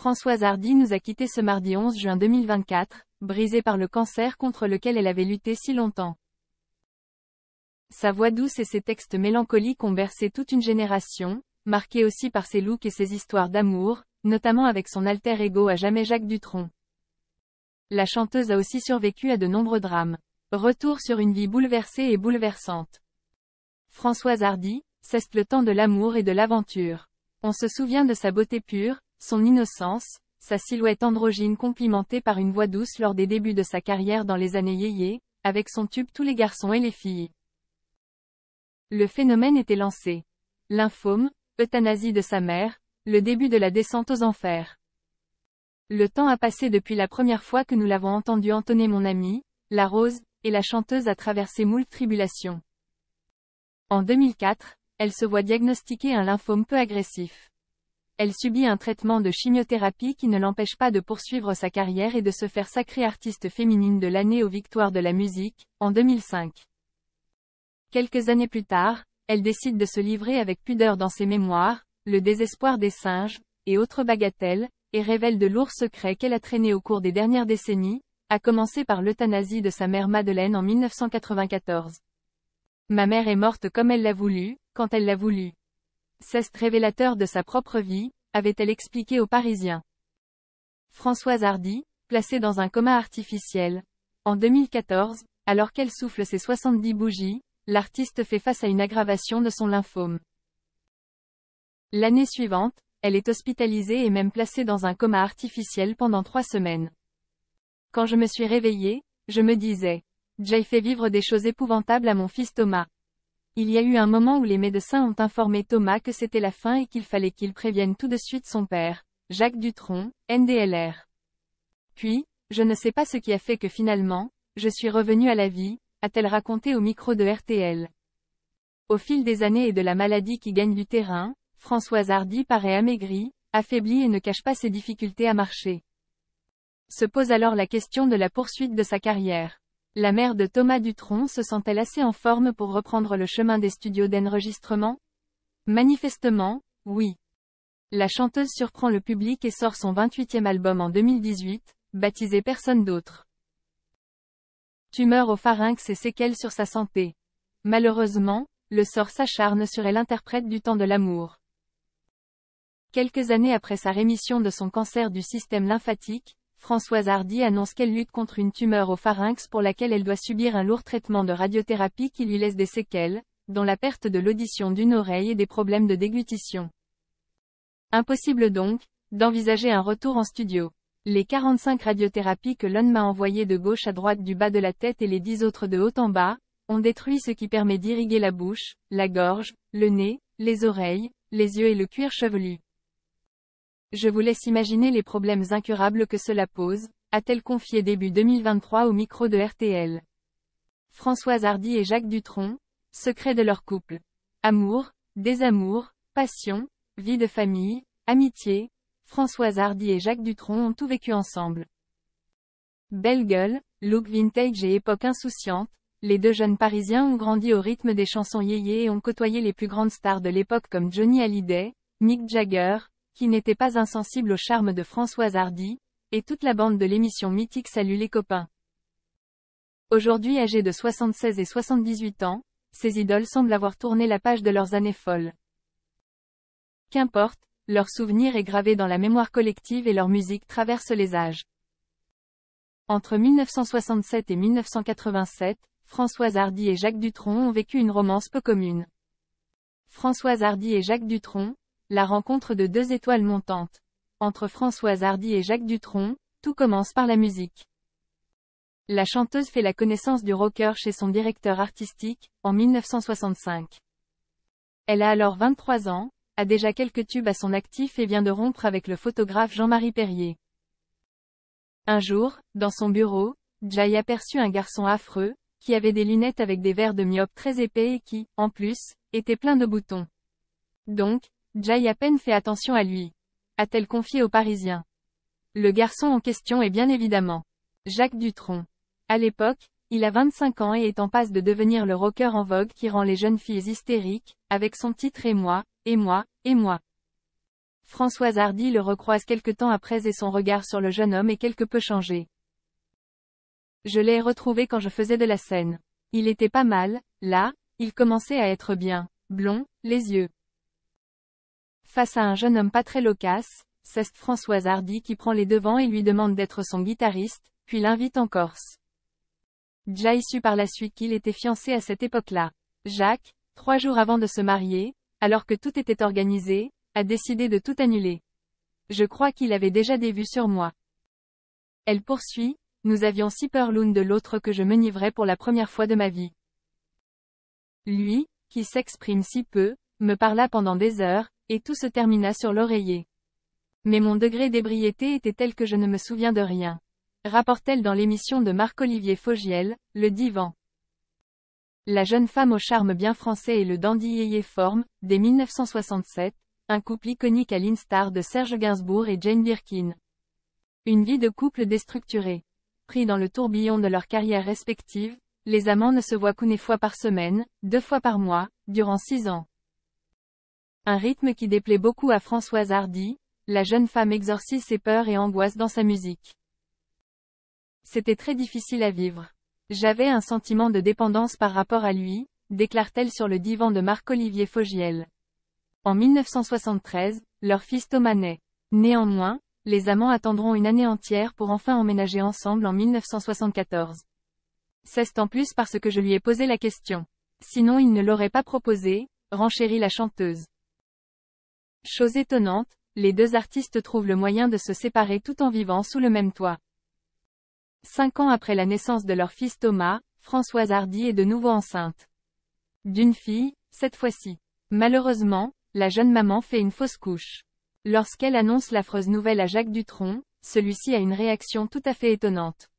Françoise Hardy nous a quittés ce mardi 11 juin 2024, brisée par le cancer contre lequel elle avait lutté si longtemps. Sa voix douce et ses textes mélancoliques ont bercé toute une génération, marquée aussi par ses looks et ses histoires d'amour, notamment avec son alter ego à jamais Jacques Dutronc. La chanteuse a aussi survécu à de nombreux drames. Retour sur une vie bouleversée et bouleversante. Françoise Hardy, c'est le temps de l'amour et de l'aventure. On se souvient de sa beauté pure, son innocence, sa silhouette androgyne complimentée par une voix douce lors des débuts de sa carrière dans les années yéyé, avec son tube Tous les garçons et les filles. Le phénomène était lancé. Lymphome, euthanasie de sa mère, le début de la descente aux enfers. Le temps a passé depuis la première fois que nous l'avons entendu entonner Mon ami, La Rose, et la chanteuse a traversé moult tribulations. En 2004, elle se voit diagnostiquer un lymphome peu agressif. Elle subit un traitement de chimiothérapie qui ne l'empêche pas de poursuivre sa carrière et de se faire sacrée artiste féminine de l'année aux Victoires de la musique, en 2005. Quelques années plus tard, elle décide de se livrer avec pudeur dans ses mémoires, Le désespoir des singes, et autres bagatelles, et révèle de lourds secrets qu'elle a traînés au cours des dernières décennies, à commencer par l'euthanasie de sa mère Madeleine en 1994. Ma mère est morte comme elle l'a voulu, quand elle l'a voulu. C'est révélateur de sa propre vie, avait-elle expliqué aux Parisiens. Françoise Hardy, placée dans un coma artificiel. En 2014, alors qu'elle souffle ses 70 bougies, l'artiste fait face à une aggravation de son lymphome. L'année suivante, elle est hospitalisée et même placée dans un coma artificiel pendant 3 semaines. Quand je me suis réveillée, je me disais, j'ai fait vivre des choses épouvantables à mon fils Thomas. Il y a eu un moment où les médecins ont informé Thomas que c'était la fin et qu'il fallait qu'il prévienne tout de suite son père, Jacques Dutronc, NDLR. Puis, je ne sais pas ce qui a fait que finalement, je suis revenue à la vie, a-t-elle raconté au micro de RTL. Au fil des années et de la maladie qui gagne du terrain, Françoise Hardy paraît amaigrie, affaiblie et ne cache pas ses difficultés à marcher. Se pose alors la question de la poursuite de sa carrière. La mère de Thomas Dutronc se sent-elle assez en forme pour reprendre le chemin des studios d'enregistrement? Manifestement, oui. La chanteuse surprend le public et sort son 28e album en 2018, baptisé Personne d'autre. Tumeur au pharynx et séquelles sur sa santé. Malheureusement, le sort s'acharne sur elle, interprète du temps de l'amour. Quelques années après sa rémission de son cancer du système lymphatique, Françoise Hardy annonce qu'elle lutte contre une tumeur au pharynx pour laquelle elle doit subir un lourd traitement de radiothérapie qui lui laisse des séquelles, dont la perte de l'audition d'une oreille et des problèmes de déglutition. Impossible donc, d'envisager un retour en studio. Les 45 radiothérapies que l'on m'a envoyées de gauche à droite du bas de la tête et les 10 autres de haut en bas, ont détruit ce qui permet d'irriguer la bouche, la gorge, le nez, les oreilles, les yeux et le cuir chevelu. Je vous laisse imaginer les problèmes incurables que cela pose, a-t-elle confié début 2023 au micro de RTL. Françoise Hardy et Jacques Dutronc, secret de leur couple. Amour, désamour, passion, vie de famille, amitié, Françoise Hardy et Jacques Dutronc ont tout vécu ensemble. Belle gueule, look vintage et époque insouciante, les deux jeunes Parisiens ont grandi au rythme des chansons yéyé et ont côtoyé les plus grandes stars de l'époque comme Johnny Hallyday, Mick Jagger, qui n'était pas insensible au charme de Françoise Hardy, et toute la bande de l'émission mythique Salut les copains. Aujourd'hui âgés de 76 et 78 ans, ces idoles semblent avoir tourné la page de leurs années folles. Qu'importe, leur souvenir est gravé dans la mémoire collective et leur musique traverse les âges. Entre 1967 et 1987, Françoise Hardy et Jacques Dutronc ont vécu une romance peu commune. Françoise Hardy et Jacques Dutronc, la rencontre de deux étoiles montantes. Entre Françoise Hardy et Jacques Dutronc, tout commence par la musique. La chanteuse fait la connaissance du rocker chez son directeur artistique, en 1965. Elle a alors 23 ans, a déjà quelques tubes à son actif et vient de rompre avec le photographe Jean-Marie Perrier. Un jour, dans son bureau, Jay aperçut un garçon affreux, qui avait des lunettes avec des verres de myope très épais et qui, en plus, était plein de boutons. Donc, Jay à peine fait attention à lui. A-t-elle confié aux Parisiens. Le garçon en question est bien évidemment Jacques Dutronc. À l'époque, il a 25 ans et est en passe de devenir le rocker en vogue qui rend les jeunes filles hystériques, avec son titre Et moi, et moi, et moi. Françoise Hardy le recroise quelque temps après et son regard sur le jeune homme est quelque peu changé. Je l'ai retrouvé quand je faisais de la scène. Il était pas mal, là, il commençait à être bien, blond, les yeux. Face à un jeune homme pas très loquace, c'est Françoise Hardy qui prend les devants et lui demande d'être son guitariste, puis l'invite en Corse. Jay sut par la suite qu'il était fiancé à cette époque-là. Jacques, 3 jours avant de se marier, alors que tout était organisé, a décidé de tout annuler. Je crois qu'il avait déjà des vues sur moi. Elle poursuit, nous avions si peur l'une de l'autre que je m'enivrais pour la première fois de ma vie. Lui, qui s'exprime si peu, me parla pendant des heures, et tout se termina sur l'oreiller. Mais mon degré d'ébriété était tel que je ne me souviens de rien. Rapporte-t-elle dans l'émission de Marc-Olivier Fogiel, Le Divan. La jeune femme au charme bien français et le dandy yéyé forment, dès 1967, un couple iconique à l'instar de Serge Gainsbourg et Jane Birkin. Une vie de couple déstructurée. Pris dans le tourbillon de leurs carrières respectives, les amants ne se voient qu'une fois par semaine, 2 fois par mois, durant 6 ans. Un rythme qui déplaît beaucoup à Françoise Hardy, la jeune femme exorcise ses peurs et angoisses dans sa musique. C'était très difficile à vivre. J'avais un sentiment de dépendance par rapport à lui, déclare-t-elle sur le divan de Marc-Olivier Fogiel. En 1973, leur fils Thomas naît. Néanmoins, les amants attendront une année entière pour enfin emménager ensemble en 1974. C'est en plus parce que je lui ai posé la question. Sinon il ne l'aurait pas proposé, renchérit la chanteuse. Chose étonnante, les deux artistes trouvent le moyen de se séparer tout en vivant sous le même toit. 5 ans après la naissance de leur fils Thomas, Françoise Hardy est de nouveau enceinte. D'une fille, cette fois-ci. Malheureusement, la jeune maman fait une fausse couche. Lorsqu'elle annonce l'affreuse nouvelle à Jacques Dutronc, celui-ci a une réaction tout à fait étonnante.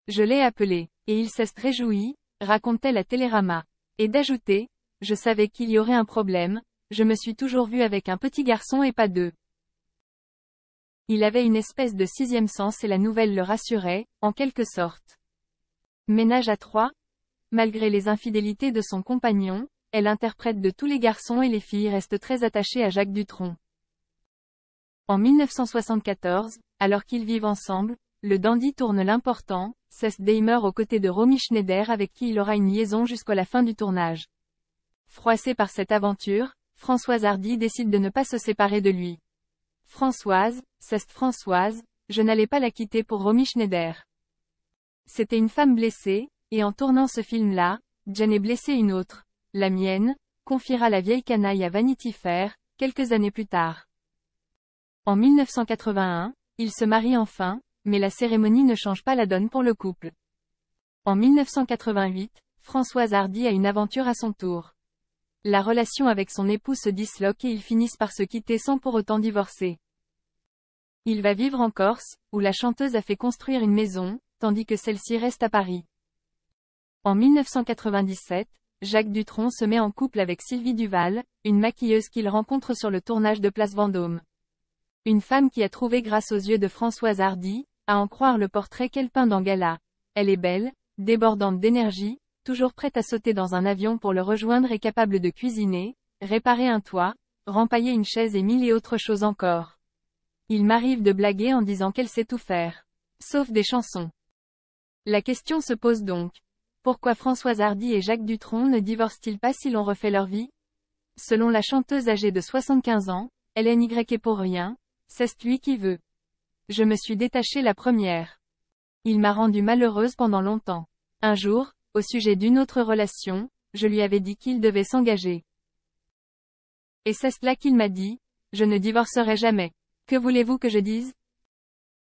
Je l'ai appelé, et il s'est réjoui, raconte-t-elle à Télérama. Et d'ajouter, je savais qu'il y aurait un problème, je me suis toujours vue avec un petit garçon et pas 2. Il avait une espèce de 6e sens et la nouvelle le rassurait, en quelque sorte. Ménage à 3. Malgré les infidélités de son compagnon, elle interprète de tous les garçons et les filles restent très attachées à Jacques Dutronc. En 1974, alors qu'ils vivent ensemble, le dandy tourne l'important, Cest Dahmer aux côtés de Romy Schneider avec qui il aura une liaison jusqu'à la fin du tournage. Froissée par cette aventure, Françoise Hardy décide de ne pas se séparer de lui. Françoise, je n'allais pas la quitter pour Romy Schneider. C'était une femme blessée, et en tournant ce film-là, Jane est blessée une autre, la mienne, confiera la vieille canaille à Vanity Fair, quelques années plus tard. En 1981, ils se marient enfin, mais la cérémonie ne change pas la donne pour le couple. En 1988, Françoise Hardy a une aventure à son tour. La relation avec son époux se disloque et ils finissent par se quitter sans pour autant divorcer. Il va vivre en Corse, où la chanteuse a fait construire une maison, tandis que celle-ci reste à Paris. En 1997, Jacques Dutronc se met en couple avec Sylvie Duval, une maquilleuse qu'il rencontre sur le tournage de Place Vendôme. Une femme qui a trouvé grâce aux yeux de Françoise Hardy, à en croire le portrait qu'elle peint dans Gala. Elle est belle, débordante d'énergie, toujours prête à sauter dans un avion pour le rejoindre et capable de cuisiner, réparer un toit, rempailler une chaise et 1000 et autres choses encore. Il m'arrive de blaguer en disant qu'elle sait tout faire. Sauf des chansons. La question se pose donc. Pourquoi Françoise Hardy et Jacques Dutronc ne divorcent-ils pas s'ils ont refait leur vie? Selon la chanteuse âgée de 75 ans, elle est pour rien, c'est lui qui veut. Je me suis détachée la première. Il m'a rendue malheureuse pendant longtemps. Un jour, au sujet d'une autre relation, je lui avais dit qu'il devait s'engager. Et c'est là qu'il m'a dit, je ne divorcerai jamais. Que voulez-vous que je dise?